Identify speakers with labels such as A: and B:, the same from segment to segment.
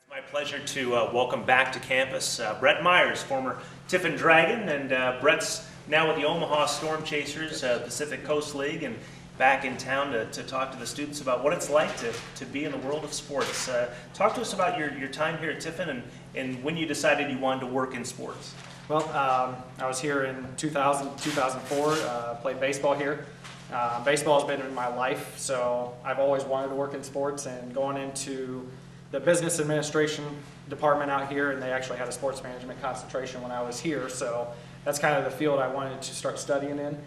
A: My pleasure to welcome back to campus Brett Myers, former Tiffin Dragon, and Brett's now with the Omaha Storm Chasers, Pacific Coast League, and back in town to talk to the students about what it's like to be in the world of sports. Talk to us about your time here at Tiffin and when you decided you wanted to work in sports.
B: Well, I was here in 2004, played baseball here. Baseball has been in my life, so I've always wanted to work in sports, and going into the business administration department out here, and they actually had a sports management concentration when I was here, so that's kind of the field I wanted to start studying in.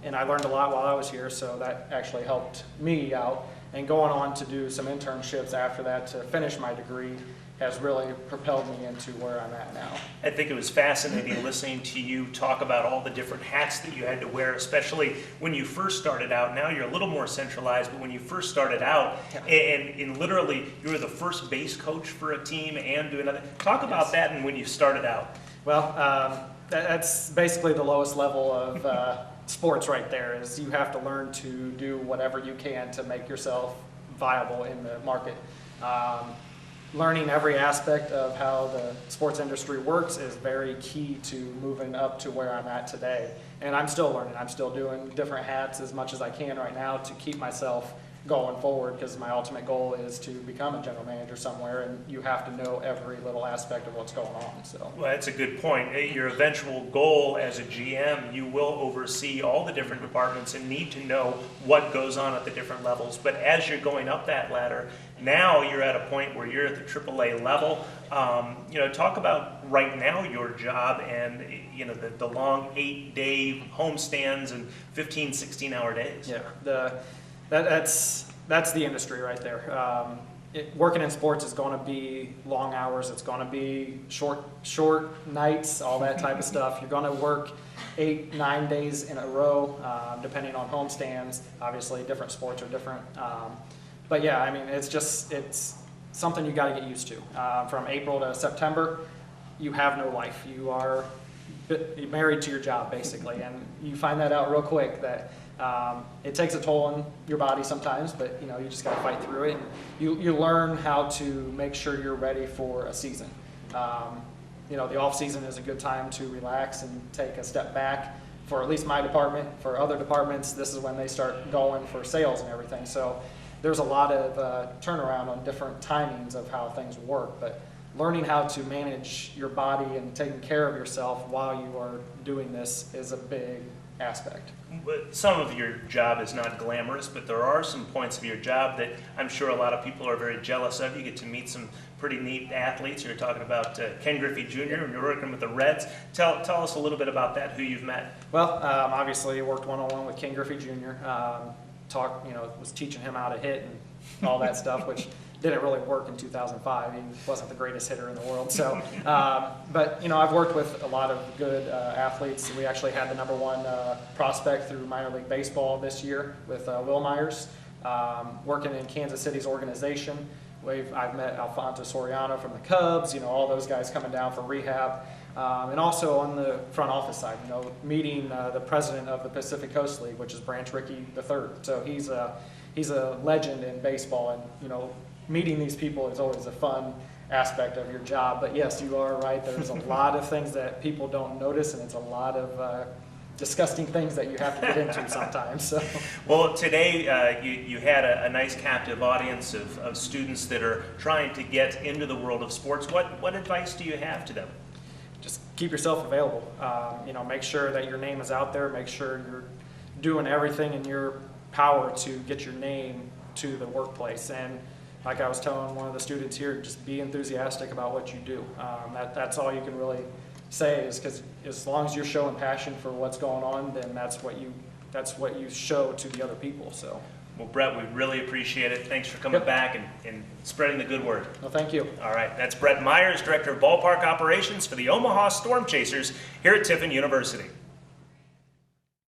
B: And I learned a lot while I was here, so that actually helped me out. And going on to do some internships after that to finish my degree has really propelled me into where I'm at now.
A: I think it was fascinating listening to you talk about all the different hats that you had to wear, especially when you first started out. Now you're a little more centralized, but when you first started out, and literally you were the first base coach for a team and doing another. Talk about that and when you started out.
B: Well, that's basically the lowest level of sports right there, is you have to learn to do whatever you can to make yourself viable in the market. Learning every aspect of how the sports industry works is very key to moving up to where I'm at today. And I'm still learning. I'm still doing different hats as much as I can right now to keep myself going forward, because my ultimate goal is to become a general manager somewhere, and you have to know every little aspect of what's going on. So,
A: well, that's a good point. Your eventual goal as a GM, you will oversee all the different departments and need to know what goes on at the different levels. But as you're going up that ladder, now you're at a point where you're at the AAA level. Talk about right now your job and the long 8-day homestands and 15, 16-hour days.
B: Yeah, that's the industry right there. Working in sports is going to be long hours. It's going to be short nights, all that type of stuff. You're going to work 8-9 days in a row, depending on homestands. Obviously, different sports are different. But yeah, I mean, it's something you got to get used to. From April to September, you have no life. You are married to your job, basically, and you find that out real quick that it takes a toll on your body sometimes, but you just got to fight through it. And you learn how to make sure you're ready for a season. The off season is a good time to relax and take a step back. For at least my department, for other departments, this is when they start going for sales and everything. So there's a lot of turnaround on different timings of how things work, but learning how to manage your body and taking care of yourself while you are doing this is a big aspect.
A: Some of your job is not glamorous, but there are some points of your job that I'm sure a lot of people are very jealous of. You get to meet some pretty neat athletes. You're talking about Ken Griffey Jr. and you're working with the Reds. Tell us a little bit about that, who you've met.
B: Well, obviously worked one-on-one with Ken Griffey Jr. Was teaching him how to hit and all that stuff, which didn't really work in 2005. He wasn't the greatest hitter in the world. So, but I've worked with a lot of good athletes. We actually had the #1 prospect through minor league baseball this year with Will Myers, working in Kansas City's organization. I've met Alfonso Soriano from the Cubs. All those guys coming down for rehab. And also on the front office side, meeting the president of the Pacific Coast League, which is Branch Rickey III. So he's a legend in baseball, and meeting these people is always a fun aspect of your job. But yes, you are right. There's a lot of things that people don't notice, and it's a lot of disgusting things that you have to get into sometimes. So.
A: Well, today you had a nice captive audience of students that are trying to get into the world of sports. What advice do you have to them?
B: Just keep yourself available. Make sure that your name is out there. Make sure you're doing everything in your power to get your name to the workplace. And like I was telling one of the students here, just be enthusiastic about what you do. That's all you can really say, is because as long as you're showing passion for what's going on, then that's what you show to the other people. So.
A: Well, Brett, we really appreciate it. Thanks for coming back and spreading the good word.
B: Well, thank you.
A: All right, that's Brett Myers, Director of Ballpark Operations for the Omaha Storm Chasers here at Tiffin University.